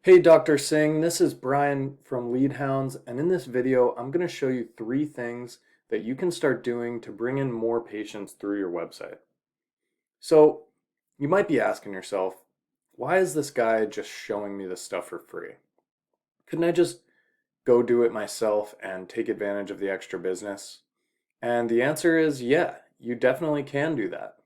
Hey Dr. Singh, this is Brian from Leadhounds, and in this video, I'm going to show you 3 things that you can start doing to bring in more patients through your website. So, you might be asking yourself, why is this guy just showing me this stuff for free? Couldn't I just go do it myself and take advantage of the extra business? And the answer is yeah, you definitely can do that.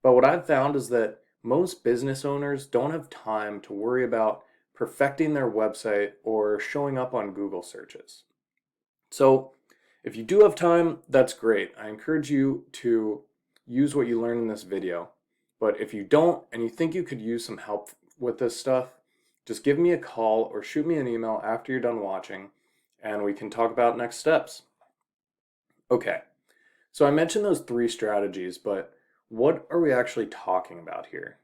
But what I've found is that most business owners don't have time to worry about perfecting their website or showing up on Google searches. So, if you do have time, that's great. I encourage you to use what you learn in this video. But if you don't and you think you could use some help with this stuff, just give me a call or shoot me an email after you're done watching and we can talk about next steps. Okay, so I mentioned those 3 strategies, but what are we actually talking about here?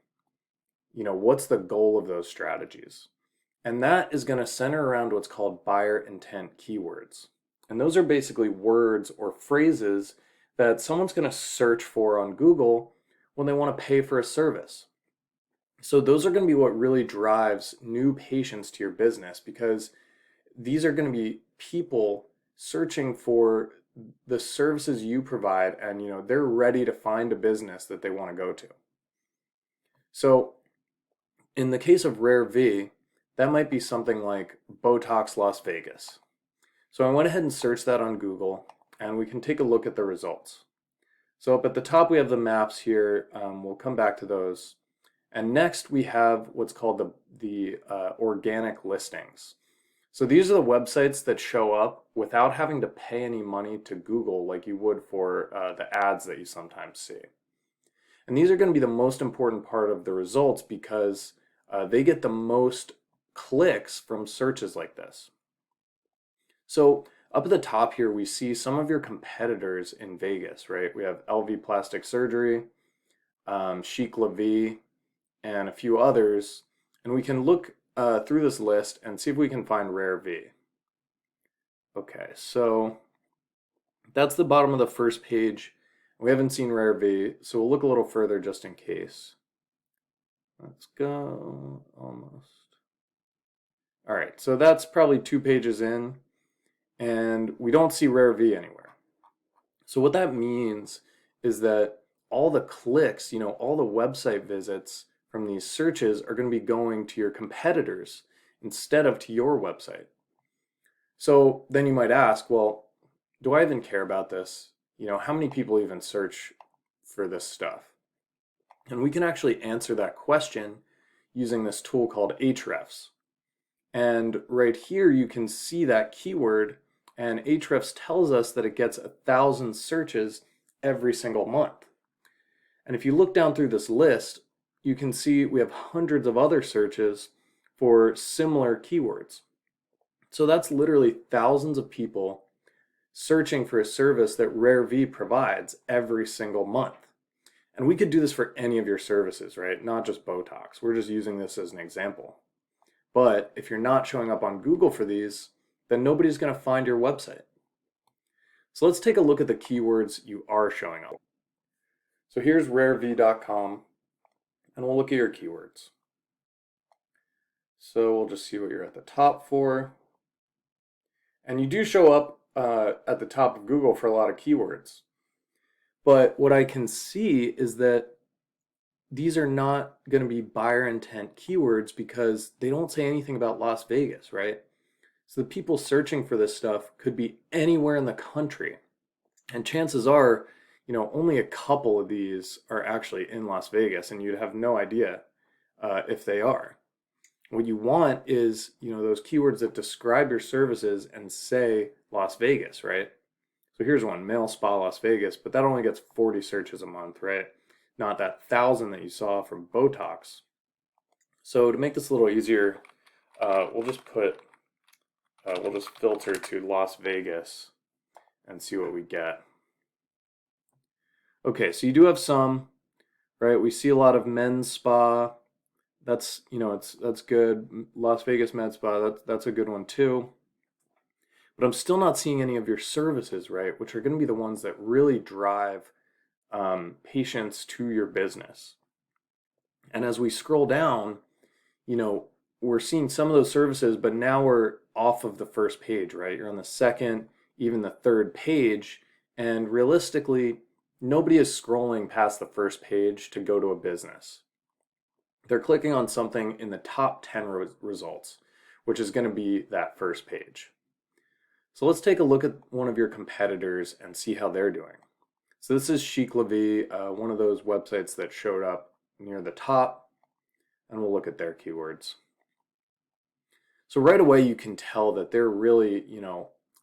What's the goal of those strategies? And that is going to center around what's called buyer intent keywords. And those are basically words or phrases that someone's going to search for on Google when they want to pay for a service. So those are going to be what really drives new patients to your business, because these are going to be people searching for the services you provide, and they're ready to find a business that they want to go to. So in the case of RareV, that might be something like Botox Las Vegas. So I went ahead and searched that on Google, and we can take a look at the results. So up at the top we have the maps here. We'll come back to those. And next we have what's called the organic listings. So these are the websites that show up without having to pay any money to Google like you would for the ads that you sometimes see. And these are going to be the most important part of the results, because they get the most clicks from searches like this. So up at the top here, we see some of your competitors in Vegas, right? We have LV Plastic Surgery, Chic LaVie, and a few others. And we can look through this list and see if we can find RareV. Okay, so that's the bottom of the first page. We haven't seen RareV, so we'll look a little further just in case. Let's go, almost. All right, so that's probably 2 pages in, and we don't see RareV anywhere. So what that means is that all the clicks, all the website visits from these searches are going to be going to your competitors instead of to your website. So then you might ask, well, do I even care about this? How many people even search for this stuff? And we can actually answer that question using this tool called Ahrefs. And right here you can see that keyword, and Ahrefs tells us that it gets 1,000 searches every single month. And if you look down through this list, you can see we have hundreds of other searches for similar keywords. So that's literally thousands of people searching for a service that RareV provides every single month. And we could do this for any of your services, right? Not just Botox. We're just using this as an example. But if you're not showing up on Google for these, then nobody's going to find your website. So let's take a look at the keywords you are showing up. So here's rarev.com, and we'll look at your keywords. So we'll just see what you're at the top for. And you do show up at the top of Google for a lot of keywords. But what I can see is that these are not going to be buyer intent keywords, because they don't say anything about Las Vegas, right? So the people searching for this stuff could be anywhere in the country. And chances are, only a couple of these are actually in Las Vegas, and you'd have no idea if they are. What you want is, those keywords that describe your services and say Las Vegas, right? So here's one, male spa Las Vegas, but that only gets 40 searches a month, right? Not that 1,000 that you saw from Botox. So to make this a little easier, we'll just filter to Las Vegas and see what we get. Okay, so you do have some, right? We see a lot of men's spa. That's that's good. Las Vegas Med Spa, that's a good one too. But I'm still not seeing any of your services, right? Which are going to be the ones that really drive patients to your business. And as we scroll down, we're seeing some of those services, but now we're off of the first page, right? You're on the second, even the third page, and realistically, nobody is scrolling past the first page to go to a business. They're clicking on something in the top 10 results, which is going to be that first page. So let's take a look at one of your competitors and see how they're doing. So this is Chic LaVie, one of those websites that showed up near the top, and we'll look at their keywords. So right away you can tell that they're really,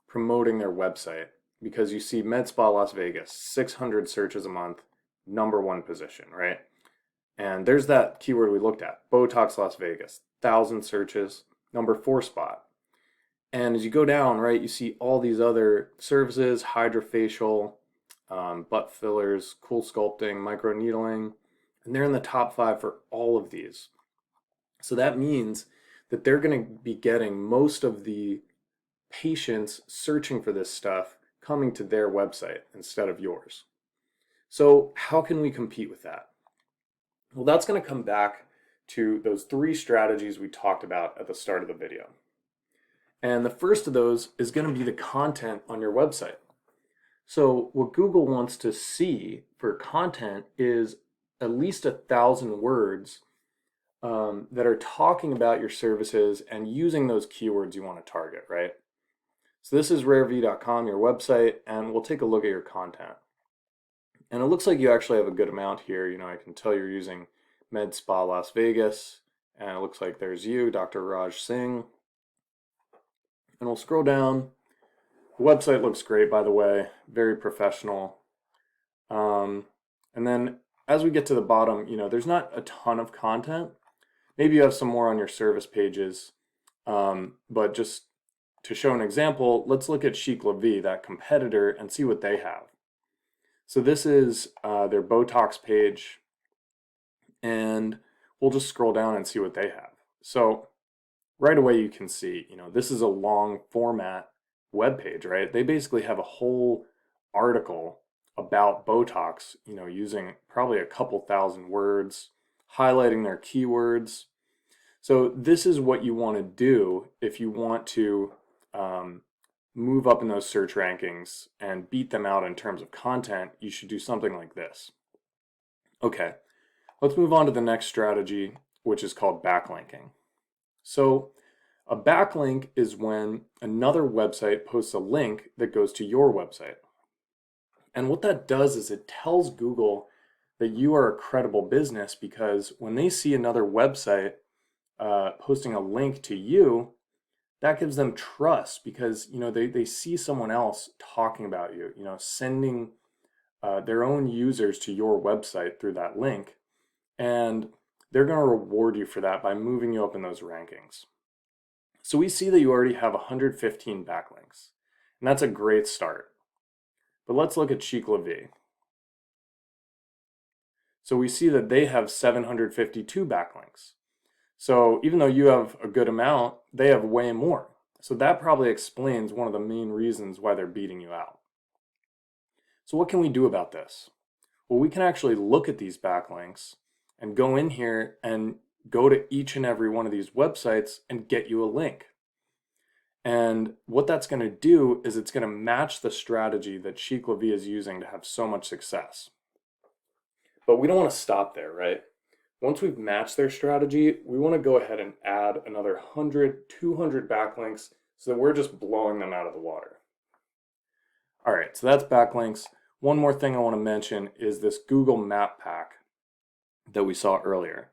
promoting their website, because you see Med Spa Las Vegas, 600 searches a month, #1 position, right? And there's that keyword we looked at, Botox Las Vegas, 1,000 searches, #4 spot. And as you go down, right, you see all these other services, hydrofacial, butt fillers, cool sculpting, microneedling, and they're in the top 5 for all of these. So that means that they're going to be getting most of the patients searching for this stuff coming to their website instead of yours. So how can we compete with that? Well, that's going to come back to those 3 strategies we talked about at the start of the video. And the first of those is going to be the content on your website. So what Google wants to see for content is at least 1,000 words that are talking about your services and using those keywords you want to target, right? So this is RareV.com, your website, and we'll take a look at your content. And it looks like you actually have a good amount here. I can tell you're using Med Spa Las Vegas, and it looks like there's you, Dr. Raj Singh. And we'll scroll down. The website looks great, by the way, very professional. And then as we get to the bottom, there's not a ton of content. Maybe you have some more on your service pages, but just to show an example, let's look at Chic LaVie, that competitor, and see what they have. So this is their Botox page, and we'll just scroll down and see what they have. So right away you can see, this is a long format web page, right? They basically have a whole article about Botox, using probably a couple thousand words, highlighting their keywords. So this is what you want to do if you want to move up in those search rankings and beat them out in terms of content. You should do something like this. Okay, let's move on to the next strategy, which is called backlinking. So a backlink is when another website posts a link that goes to your website. And what that does is it tells Google that you are a credible business, because when they see another website posting a link to you, that gives them trust, because they see someone else talking about you, sending their own users to your website through that link, and they're going to reward you for that by moving you up in those rankings. So we see that you already have 115 backlinks, and that's a great start. But let's look at Chic LaVie. So we see that they have 752 backlinks. So even though you have a good amount, they have way more. So that probably explains one of the main reasons why they're beating you out. So what can we do about this? Well, we can actually look at these backlinks and go in here and go to each and every one of these websites and get you a link. And what that's going to do is it's going to match the strategy that Chic LaVie is using to have so much success. But we don't want to stop there, right? Once we've matched their strategy, we want to go ahead and add another 100, 200 backlinks so that we're just blowing them out of the water. All right, so that's backlinks. One more thing I want to mention is this Google Map Pack that we saw earlier.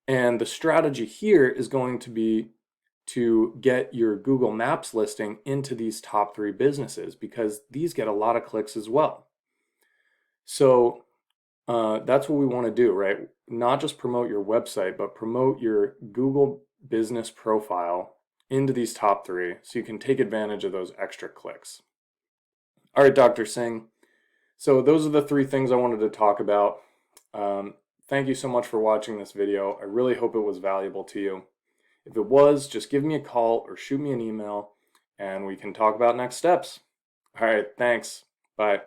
And the strategy here is going to be to get your Google Maps listing into these top 3 businesses, because these get a lot of clicks as well. So that's what we want to do, right? Not just promote your website, but promote your Google business profile into these top 3 so you can take advantage of those extra clicks. All right, Dr. Singh. So those are the 3 things I wanted to talk about. Thank you so much for watching this video. I really hope it was valuable to you. If it was, just give me a call or shoot me an email and we can talk about next steps. All right, thanks. Bye.